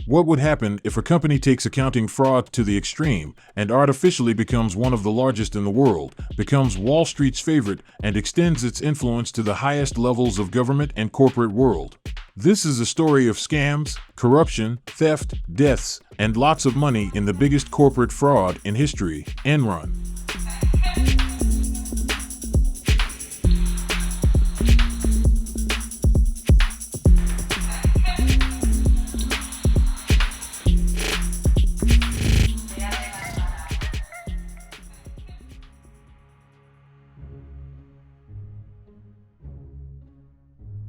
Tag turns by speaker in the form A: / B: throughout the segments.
A: What would happen if a company takes accounting fraud to the extreme and artificially becomes one of the largest in the world, becomes Wall Street's favorite, and extends its influence to the highest levels of government and corporate world? This is a story of scams, corruption, theft, deaths, and lots of money in the biggest corporate fraud in history, Enron.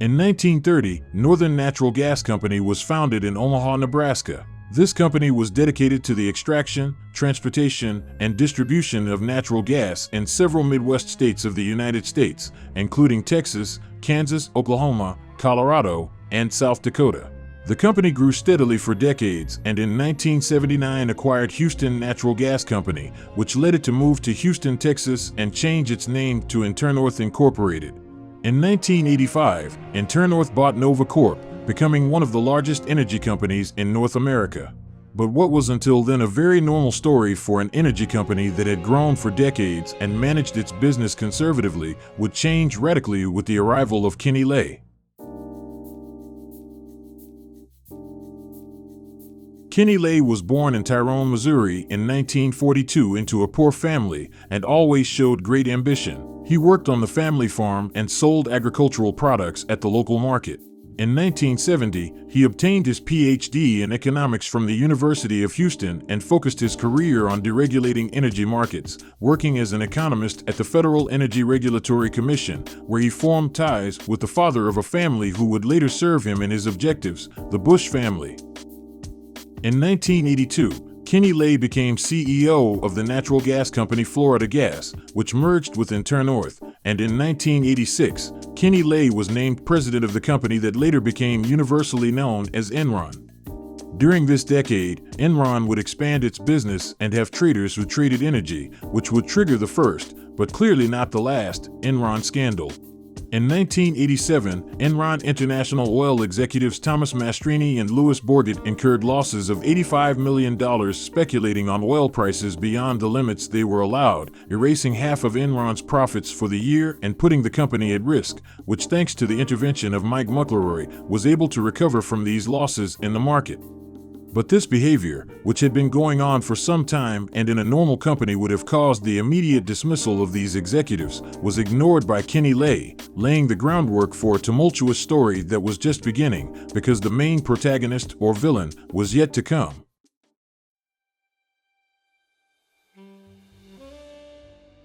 A: In 1930, Northern Natural Gas Company was founded in Omaha, Nebraska. This company was dedicated to the extraction, transportation, and distribution of natural gas in several Midwest states of the United States, including Texas, Kansas, Oklahoma, Colorado, and South Dakota. The company grew steadily for decades and in 1979 acquired Houston Natural Gas Company, which led it to move to Houston, Texas, and change its name to Internorth Inc. In 1985, Internorth bought Nova Corp, becoming one of the largest energy companies in North America. But what was until then a very normal story for an energy company that had grown for decades and managed its business conservatively would change radically with the arrival of Kenneth Lay. Kenneth Lay was born in Tyrone, Missouri in 1942 into a poor family and always showed great ambition. He worked on the family farm and sold agricultural products at the local market. In 1970, he obtained his Ph.D. in economics from the University of Houston and focused his career on deregulating energy markets, working as an economist at the Federal Energy Regulatory Commission, where he formed ties with the father of a family who would later serve him in his objectives, the Bush family. In 1982, Kenneth Lay became CEO of the natural gas company Florida Gas, which merged with Internorth, and in 1986, Kenneth Lay was named president of the company that later became universally known as Enron. During this decade, Enron would expand its business and have traders who traded energy, which would trigger the first, but clearly not the last, Enron scandal. In 1987, Enron International Oil executives Thomas Mastrini and Louis Bourget incurred losses of $85 million speculating on oil prices beyond the limits they were allowed, erasing half of Enron's profits for the year and putting the company at risk, which thanks to the intervention of Mike McElroy, was able to recover from these losses in the market. But this behavior, which had been going on for some time and in a normal company would have caused the immediate dismissal of these executives, was ignored by Kenneth Lay, laying the groundwork for a tumultuous story that was just beginning because the main protagonist or villain was yet to come.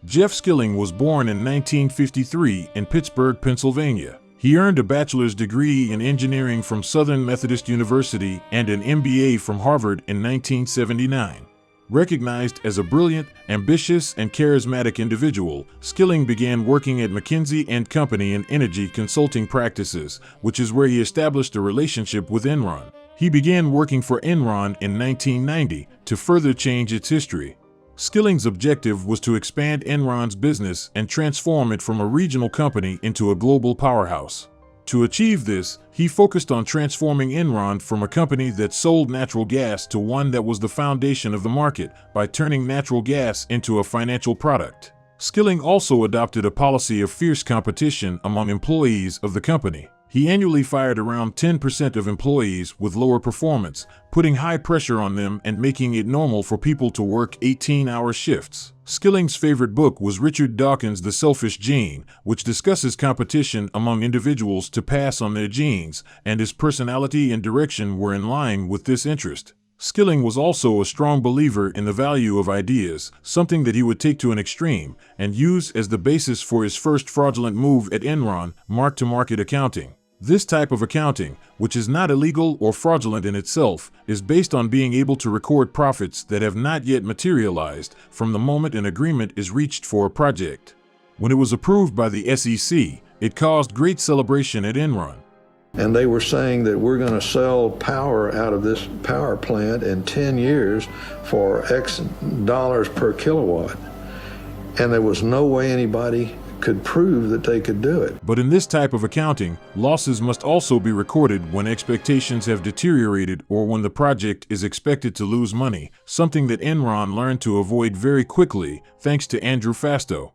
A: Jeff Skilling was born in 1953 in Pittsburgh, Pennsylvania. He earned a bachelor's degree in engineering from Southern Methodist University and an MBA from Harvard in 1979. Recognized as a brilliant, ambitious, and charismatic individual, Skilling began working at McKinsey & Company in energy consulting practices, which is where he established a relationship with Enron. He began working for Enron in 1990 to further change its history. Skilling's objective was to expand Enron's business and transform it from a regional company into a global powerhouse. To achieve this, he focused on transforming Enron from a company that sold natural gas to one that was the foundation of the market by turning natural gas into a financial product. Skilling also adopted a policy of fierce competition among employees of the company. He annually fired around 10% of employees with lower performance, putting high pressure on them and making it normal for people to work 18-hour shifts. Skilling's favorite book was Richard Dawkins' The Selfish Gene, which discusses competition among individuals to pass on their genes, and his personality and direction were in line with this interest. Skilling was also a strong believer in the value of ideas, something that he would take to an extreme, and use as the basis for his first fraudulent move at Enron, mark-to-market accounting. This type of accounting, which is not illegal or fraudulent in itself, is based on being able to record profits that have not yet materialized from the moment an agreement is reached for a project. When it was approved by the SEC, it caused great celebration at Enron.
B: And they were saying that we're going to sell power out of this power plant in 10 years for X dollars per kilowatt. And there was no way anybody could prove that they could do it.
A: But in this type of accounting, losses must also be recorded when expectations have deteriorated or when the project is expected to lose money, something that Enron learned to avoid very quickly, thanks to Andrew Fastow.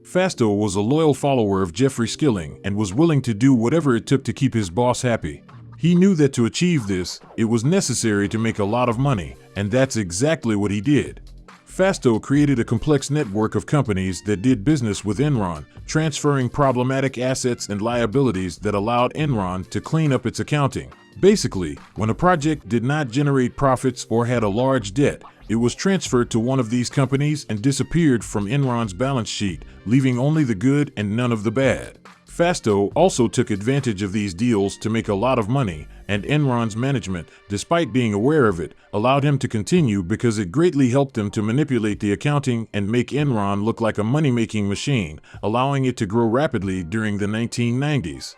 A: Fastow was a loyal follower of Jeffrey Skilling and was willing to do whatever it took to keep his boss happy. He knew that to achieve this, it was necessary to make a lot of money, and that's exactly what he did. Fastow created a complex network of companies that did business with Enron, transferring problematic assets and liabilities that allowed Enron to clean up its accounting. Basically, when a project did not generate profits or had a large debt, it was transferred to one of these companies and disappeared from Enron's balance sheet, leaving only the good and none of the bad. Fastow also took advantage of these deals to make a lot of money, and Enron's management, despite being aware of it, allowed him to continue because it greatly helped him to manipulate the accounting and make Enron look like a money-making machine, allowing it to grow rapidly during the 1990s.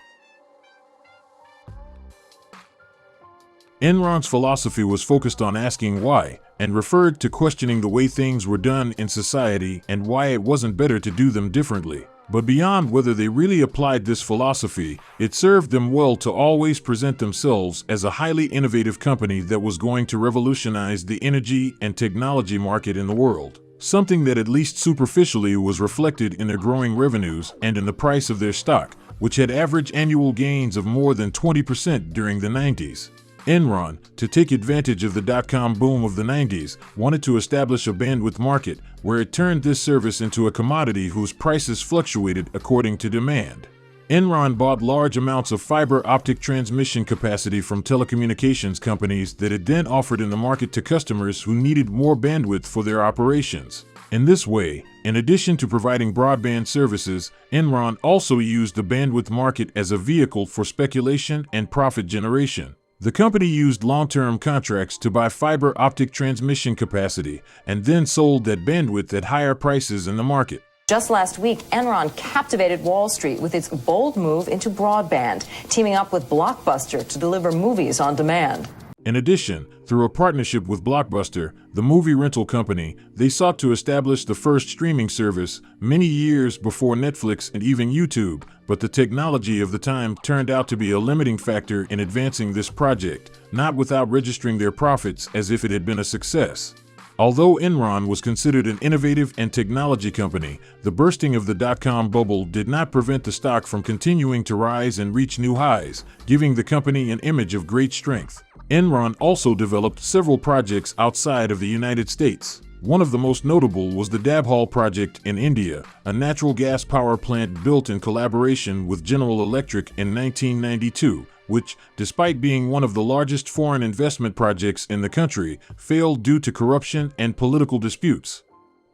A: Enron's philosophy was focused on asking why, and referred to questioning the way things were done in society and why it wasn't better to do them differently. But beyond whether they really applied this philosophy, it served them well to always present themselves as a highly innovative company that was going to revolutionize the energy and technology market in the world, something that at least superficially was reflected in their growing revenues and in the price of their stock, which had average annual gains of more than 20% during the 90s. Enron, to take advantage of the dot-com boom of the 90s, wanted to establish a bandwidth market where it turned this service into a commodity whose prices fluctuated according to demand. Enron bought large amounts of fiber optic transmission capacity from telecommunications companies that it then offered in the market to customers who needed more bandwidth for their operations. In this way, in addition to providing broadband services, Enron also used the bandwidth market as a vehicle for speculation and profit generation. The company used long-term contracts to buy fiber optic transmission capacity and then sold that bandwidth at higher prices in the market.
C: Just last week, Enron captivated Wall Street with its bold move into broadband, teaming up with Blockbuster to deliver movies on demand.
A: In addition, through a partnership with Blockbuster, the movie rental company, they sought to establish the first streaming service many years before Netflix and even YouTube, but the technology of the time turned out to be a limiting factor in advancing this project, not without registering their profits as if it had been a success. Although Enron was considered an innovative and technology company, the bursting of the dot-com bubble did not prevent the stock from continuing to rise and reach new highs, giving the company an image of great strength. Enron also developed several projects outside of the United States. One of the most notable was the Dabhol project in India, a natural gas power plant built in collaboration with General Electric in 1992, which, despite being one of the largest foreign investment projects in the country, failed due to corruption and political disputes.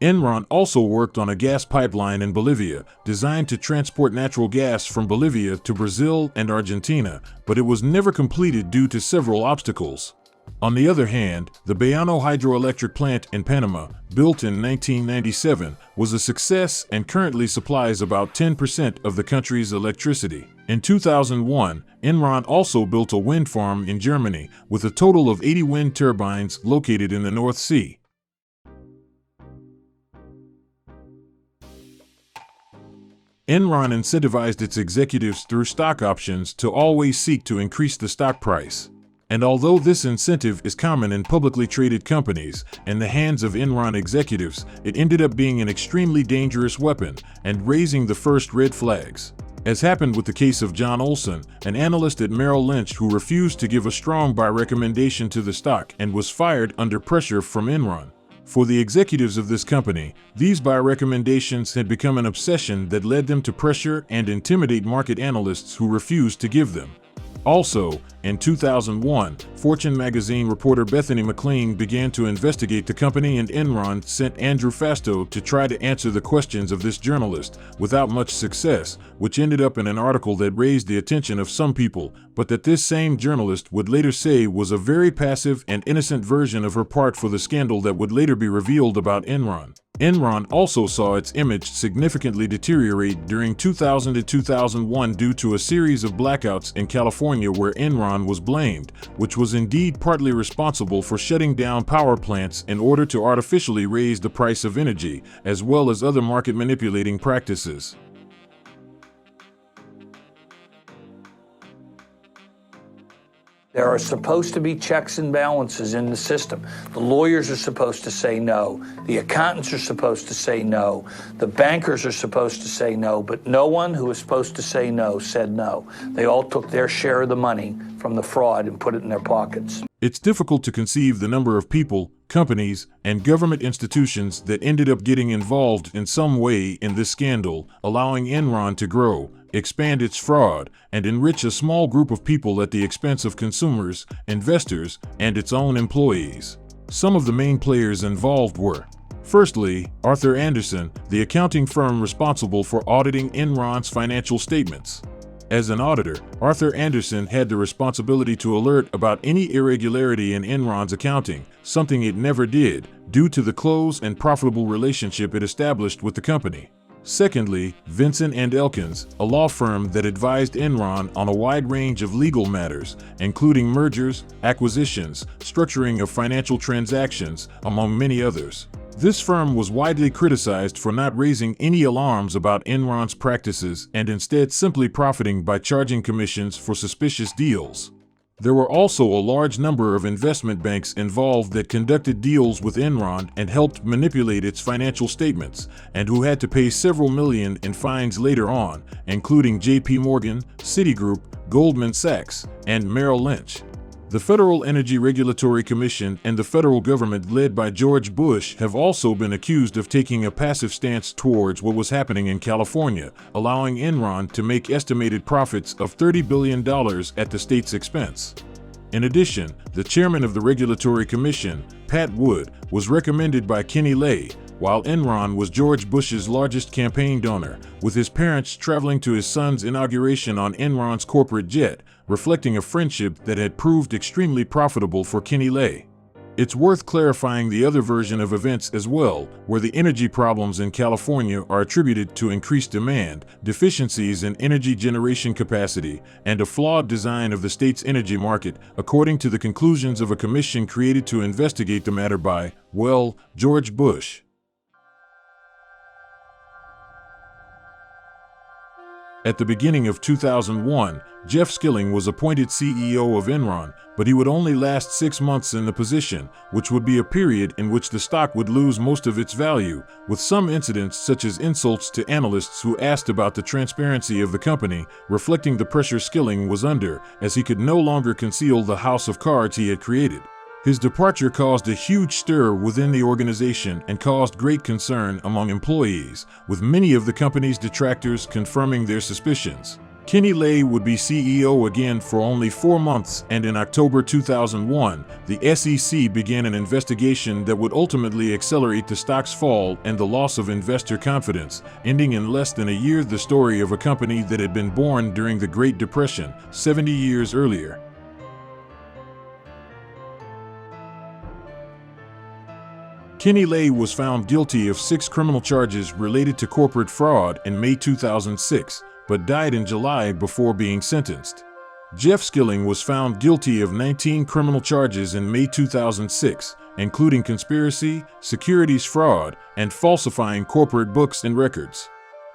A: Enron also worked on a gas pipeline in Bolivia, designed to transport natural gas from Bolivia to Brazil and Argentina, but it was never completed due to several obstacles. On the other hand, the Bayano hydroelectric plant in Panama, built in 1997, was a success and currently supplies about 10% of the country's electricity. In 2001, Enron also built a wind farm in Germany, with a total of 80 wind turbines located in the North Sea. Enron incentivized its executives through stock options to always seek to increase the stock price. And although this incentive is common in publicly traded companies, in the hands of Enron executives, it ended up being an extremely dangerous weapon and raising the first red flags. As happened with the case of John Olson, an analyst at Merrill Lynch who refused to give a strong buy recommendation to the stock and was fired under pressure from Enron. For the executives of this company, these buy recommendations had become an obsession that led them to pressure and intimidate market analysts who refused to give them. Also, in 2001, Fortune magazine reporter Bethany McLean began to investigate the company, and Enron sent Andrew Fastow to try to answer the questions of this journalist, without much success, which ended up in an article that raised the attention of some people, but that this same journalist would later say was a very passive and innocent version of her part for the scandal that would later be revealed about Enron. Enron also saw its image significantly deteriorate during 2000 to 2001 due to a series of blackouts in California where Enron was blamed, which was indeed partly responsible for shutting down power plants in order to artificially raise the price of energy, as well as other market manipulating practices.
D: There are supposed to be checks and balances in the system. The lawyers are supposed to say no. The accountants are supposed to say no. The bankers are supposed to say no, but no one who was supposed to say no said no. They all took their share of the money from the fraud and put it in their pockets.
A: It's difficult to conceive the number of people, companies, and government institutions that ended up getting involved in some way in this scandal, allowing Enron to grow, expand its fraud, and enrich a small group of people at the expense of consumers, investors, and its own employees. Some of the main players involved were: firstly, Arthur Andersen, the accounting firm responsible for auditing Enron's financial statements. As an auditor, Arthur Andersen had the responsibility to alert about any irregularity in Enron's accounting, something it never did, due to the close and profitable relationship it established with the company. Secondly, Vinson & Elkins, a law firm that advised Enron on a wide range of legal matters, including mergers, acquisitions, structuring of financial transactions, among many others. This firm was widely criticized for not raising any alarms about Enron's practices and instead simply profiting by charging commissions for suspicious deals. There were also a large number of investment banks involved that conducted deals with Enron and helped manipulate its financial statements, and who had to pay several million in fines later on, including J.P. Morgan, Citigroup, Goldman Sachs, and Merrill Lynch. The Federal Energy Regulatory Commission and the federal government led by George Bush have also been accused of taking a passive stance towards what was happening in California, allowing Enron to make estimated profits of $30 billion at the state's expense. In addition, the chairman of the Regulatory Commission, Pat Wood, was recommended by Kenneth Lay, while Enron was George Bush's largest campaign donor, with his parents traveling to his son's inauguration on Enron's corporate jet, reflecting a friendship that had proved extremely profitable for Kenneth Lay. It's worth clarifying the other version of events as well, where the energy problems in California are attributed to increased demand, deficiencies in energy generation capacity, and a flawed design of the state's energy market, according to the conclusions of a commission created to investigate the matter by, well, George Bush. At the beginning of 2001, Jeff Skilling was appointed CEO of Enron, but he would only last 6 months in the position, which would be a period in which the stock would lose most of its value, with some incidents such as insults to analysts who asked about the transparency of the company, reflecting the pressure Skilling was under, as he could no longer conceal the house of cards he had created. His departure caused a huge stir within the organization and caused great concern among employees, with many of the company's detractors confirming their suspicions. Kenneth Lay would be CEO again for only 4 months, and in October 2001, the SEC began an investigation that would ultimately accelerate the stock's fall and the loss of investor confidence, ending in less than a year the story of a company that had been born during the Great Depression, 70 years earlier. Kenneth Lay was found guilty of 6 criminal charges related to corporate fraud in May 2006, but died in July before being sentenced. Jeff Skilling was found guilty of 19 criminal charges in May 2006, including conspiracy, securities fraud, and falsifying corporate books and records.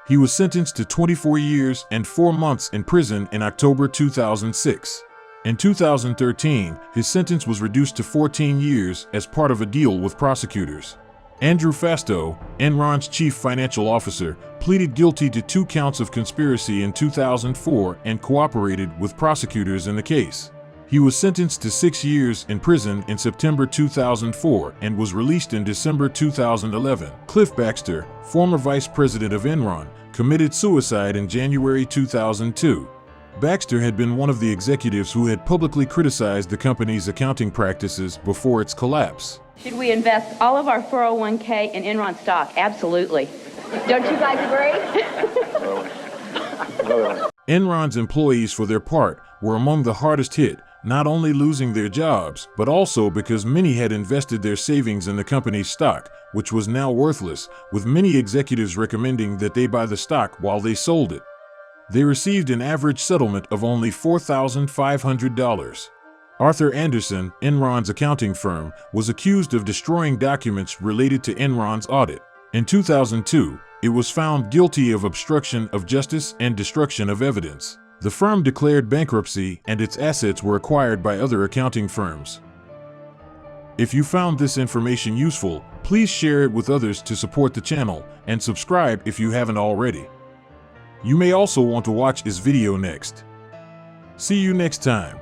A: He was sentenced to 24 years and 4 months in prison in October 2006. In 2013, his sentence was reduced to 14 years as part of a deal with prosecutors. Andrew Fastow, Enron's chief financial officer, pleaded guilty to 2 counts of conspiracy in 2004 and cooperated with prosecutors in the case. He was sentenced to 6 years in prison in September 2004 and was released in December 2011. Cliff Baxter, former vice president of Enron, committed suicide in January 2002. Baxter had been one of the executives who had publicly criticized the company's accounting practices before its collapse.
E: Should we invest all of our 401k in Enron stock? Absolutely. Don't you guys agree?
A: Enron's employees, for their part, were among the hardest hit, not only losing their jobs, but also because many had invested their savings in the company's stock, which was now worthless, with many executives recommending that they buy the stock while they sold it. They received an average settlement of only $4,500. Arthur Andersen, Enron's accounting firm, was accused of destroying documents related to Enron's audit. In 2002, it was found guilty of obstruction of justice and destruction of evidence. The firm declared bankruptcy and its assets were acquired by other accounting firms. If you found this information useful, please share it with others to support the channel and subscribe if you haven't already. You may also want to watch this video next. See you next time.